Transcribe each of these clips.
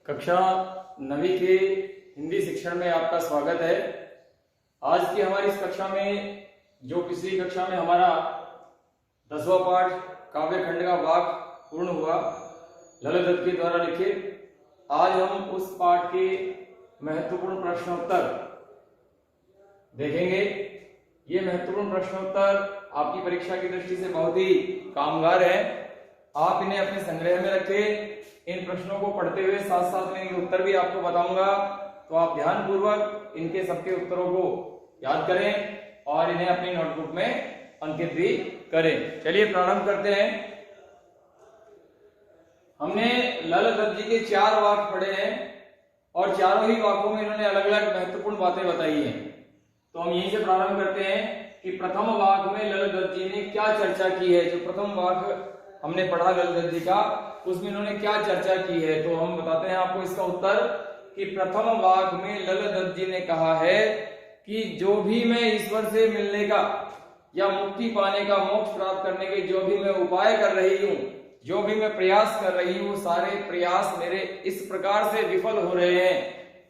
कक्षा 9वीं के हिंदी शिक्षण में आपका स्वागत है। आज की हमारी इस कक्षा में जो पिछली कक्षा में हमारा 10वां पाठ काव्य खंड का वाक पूर्ण हुआ ललित दत्त के द्वारा लिखित, आज हम उस पाठ के महत्वपूर्ण प्रश्नोत्तर देखेंगे। ये महत्वपूर्ण प्रश्नोत्तर आपकी परीक्षा की दृष्टि से बहुत ही कामगार है। आप इन्हें अपने संग्रह में रखें। इन प्रश्नों को पढ़ते हुए साथ साथ में इनके उत्तर भी आपको बताऊंगा, तो आप ध्यान पूर्वक इनके सबके उत्तरों को याद करें और इन्हें अपनी नोटबुक में अंकित भी करें। चलिए प्रारंभ करते हैं। हमने ललित दत्त जी के 4 वाक्य पढ़े हैं और चारों ही वाक्यों में इन्होंने अलग अलग महत्वपूर्ण बातें बताई हैं। तो हम यहीं से प्रारंभ करते हैं कि प्रथम वाक्य में ललित दत्त जी ने क्या चर्चा की है। जो प्रथम वाक्य हमने पढ़ा ललित दत्त जी का, उसमें इन्होंने क्या चर्चा की है, तो हम बताते हैं आपको इसका उत्तर कि प्रथम वाक्य में ललित दत्त जी ने कहा है कि जो भी मैं ईश्वर से मिलने का या मुक्ति पाने का, मोक्ष प्राप्त करने के जो भी मैं उपाय कर रही हूँ, जो भी मैं प्रयास कर रही हूँ, सारे प्रयास मेरे इस प्रकार से विफल हो रहे हैं,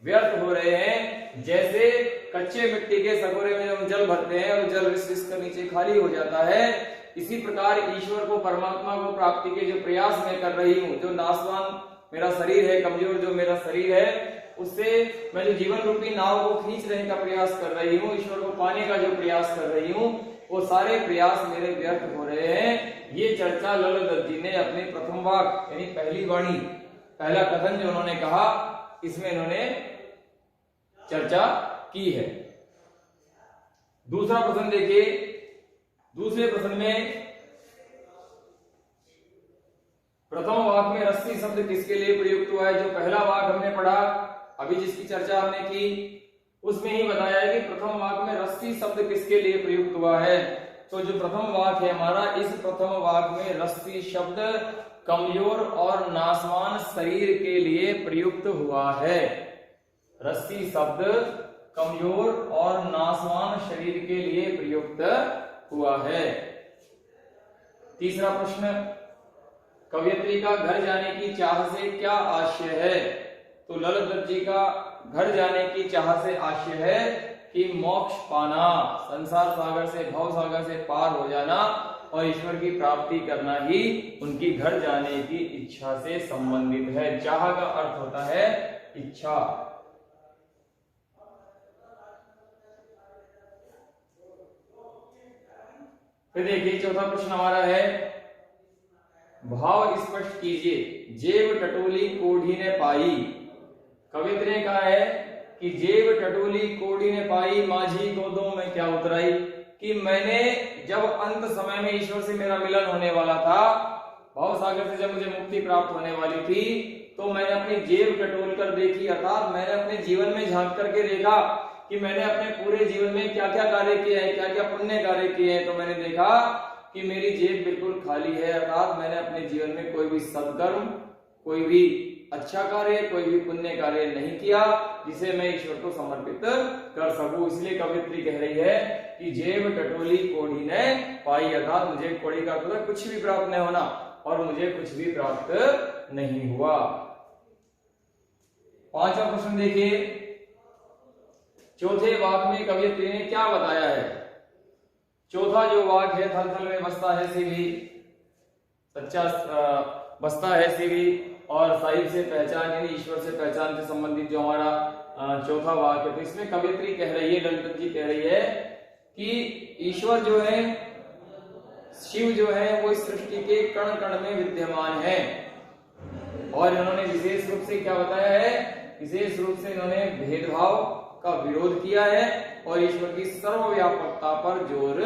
व्यर्थ हो रहे हैं, जैसे कच्चे मिट्टी के सकोरे में हम जल भरते हैं और जल रिस रिस कर नीचे खाली हो जाता है। इसी प्रकार ईश्वर को, परमात्मा को प्राप्ति के जो प्रयास मैं कर रही हूँ, जो नाशवान मेरा शरीर है, कमजोर जो मेरा शरीर है, उससे मैं जो जीवन रूपी नाव को खींच रहने का प्रयास कर रही हूँ, ईश्वर को पाने का जो प्रयास कर रही हूँ, वो सारे प्रयास मेरे व्यर्थ हो रहे हैं। ये चर्चा ललित दत्त जी ने अपने प्रथम वाक्य यानी पहली वाणी, पहला कथन जो उन्होंने कहा, इसमें इन्होंने चर्चा की है। दूसरा प्रश्न देखिए। दूसरे प्रश्न में प्रथम वाक्य में रस्सी शब्द किसके लिए प्रयुक्त हुआ है। जो पहला वाक्य हमने पढ़ा, अभी जिसकी चर्चा हमने की, उसमें ही बताया है कि प्रथम वाक्य में रस्सी शब्द किसके लिए प्रयुक्त हुआ है। तो जो प्रथम वाक्य है हमारा, इस प्रथम वाक्य में रस्सी शब्द कमजोर और नाशवान शरीर के लिए प्रयुक्त हुआ है। रस्सी शब्द कमजोर और नाशवान शरीर के लिए प्रयुक्त हुआ है। तीसरा प्रश्न, कवयित्री का घर जाने की चाह से क्या आशय है। तो ललित दत्त जी का घर जाने की चाह से आशय है कि मोक्ष पाना, संसार सागर से, भव सागर से पार हो जाना और ईश्वर की प्राप्ति करना ही उनकी घर जाने की इच्छा से संबंधित है। चाह का अर्थ होता है इच्छा। फिर देखिए चौथा प्रश्न हमारा है, भाव स्पष्ट कीजिए। जेब टटोली कोढ़ी ने पाई। कवित्र ने कहा है कि जेब टटोली कोढ़ी ने पाई, माझी गोदों में क्या उतराई। कि मैंने जब अंत समय में ईश्वर से मेरा मिलन होने वाला था, भाव सागर से जब मुझे मुक्ति प्राप्त होने वाली थी, तो मैंने अपनी जेब टटोल कर देखी, अर्थात मैंने अपने जीवन में झांक करके देखा कि मैंने अपने पूरे जीवन में क्या क्या कार्य किए हैं, क्या क्या पुण्य कार्य किए हैं। तो मैंने देखा कि मेरी जेब बिल्कुल खाली है, अर्थात मैंने अपने जीवन में कोई भी सद्कर्म, कोई भी अच्छा कार्य, कोई भी पुण्य कार्य नहीं किया जिसे मैं ईश्वर को समर्पित कर सकूं। इसलिए कवित्री कह रही है कि जेब टटोली कोढ़ी ने पाई, अर्थात मुझे कोढ़ी का मतलब कुछ भी प्राप्त नहीं होना और मुझे कुछ भी प्राप्त नहीं हुआ। पांचवा प्रश्न देखिए। चौथे वाक्य में कवियत्री ने क्या बताया है। चौथा जो वाक्य है, थल थल में बसता है सीवी, सच्चा बसता है सीवी और साहिब से पहचान यानी ईश्वर से पहचान से संबंधित जो हमारा चौथा वाक्य है, तो इसमें कवियत्री कह रही है, ललित जी कह रही है कि ईश्वर जो है, शिव जो है, वो इस सृष्टि के कण कण में विद्यमान है। और इन्होंने विशेष रूप से क्या बताया है, विशेष रूप से इन्होंने भेदभाव का विरोध किया है और ईश्वर की सर्वव्यापकता पर जोर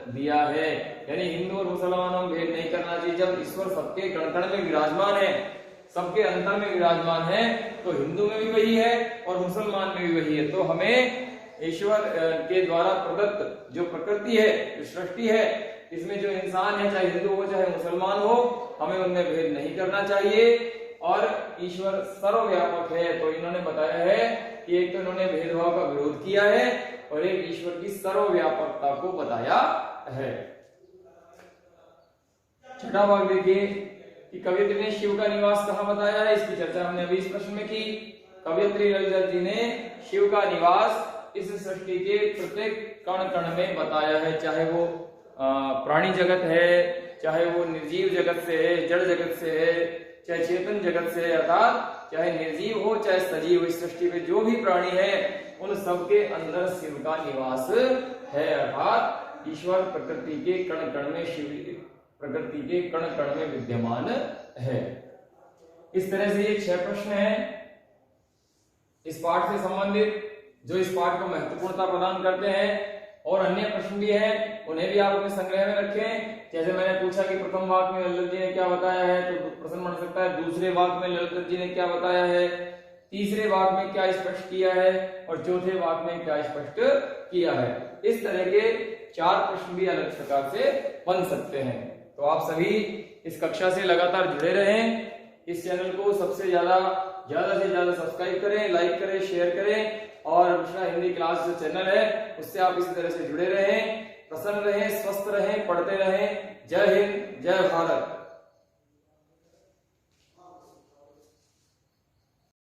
दिया है। यानी हिंदू और मुसलमानों में भेद नहीं करना चाहिए। जब ईश्वर सबके कण कण में विराजमान है, सबके अंतर में विराजमान है, तो हिंदू में भी वही है और मुसलमान में भी वही है। तो हमें ईश्वर के द्वारा प्रदत्त जो प्रकृति है, जो सृष्टि है, इसमें जो इंसान है, चाहे हिंदू हो चाहे मुसलमान हो, हमें उनमें भेद नहीं करना चाहिए और ईश्वर सर्वव्यापक है। तो इन्होंने बताया है कि एक तो इन्होंने भेदभाव का विरोध किया है और एक ईश्वर की सर्वव्यापकता को बताया है। छठा भाग देखिए। कि कवयित्री ने शिव का निवास कहाँ बताया है, इसकी चर्चा हमने अभी इस प्रश्न में की। कवयित्री ललित दत्त जी ने शिव का निवास इस सृष्टि के प्रत्येक कण कण में बताया है, चाहे वो प्राणी जगत है, चाहे वो निर्जीव जगत से है, जड़ जगत से है, चाहे चेतन जगत से है, अर्थात चाहे निर्जीव हो चाहे सजीव, इस सृष्टि में जो भी प्राणी है उन सबके अंदर शिव का निवास है। अर्थात ईश्वर प्रकृति के कण कण में, शिव प्रकृति के कण कण में विद्यमान है। इस तरह से ये 6 प्रश्न हैं इस पाठ से संबंधित, जो इस पाठ को महत्वपूर्णता प्रदान करते हैं। और अन्य प्रश्न भी हैं, उन्हें भी आप अपने संग्रह में रखें। जैसे मैंने पूछा कि प्रथम वाक्य में ललित जी ने क्या बताया है, तो प्रश्न बन सकता है दूसरे वाक्य में ललित जी ने क्या बताया है, तीसरे वाक्य में क्या स्पष्ट किया है, और चौथे वाक्य में क्या स्पष्ट किया है। इस तरह के 4 प्रश्न भी अलग प्रकार से बन सकते हैं। तो आप सभी इस कक्षा से लगातार जुड़े रहें। इस चैनल को सबसे ज्यादा से ज्यादा सब्सक्राइब करें, लाइक करें, शेयर करें, और मिश्रा हिंदी क्लास जो चैनल है उससे आप इसी तरह से जुड़े रहें।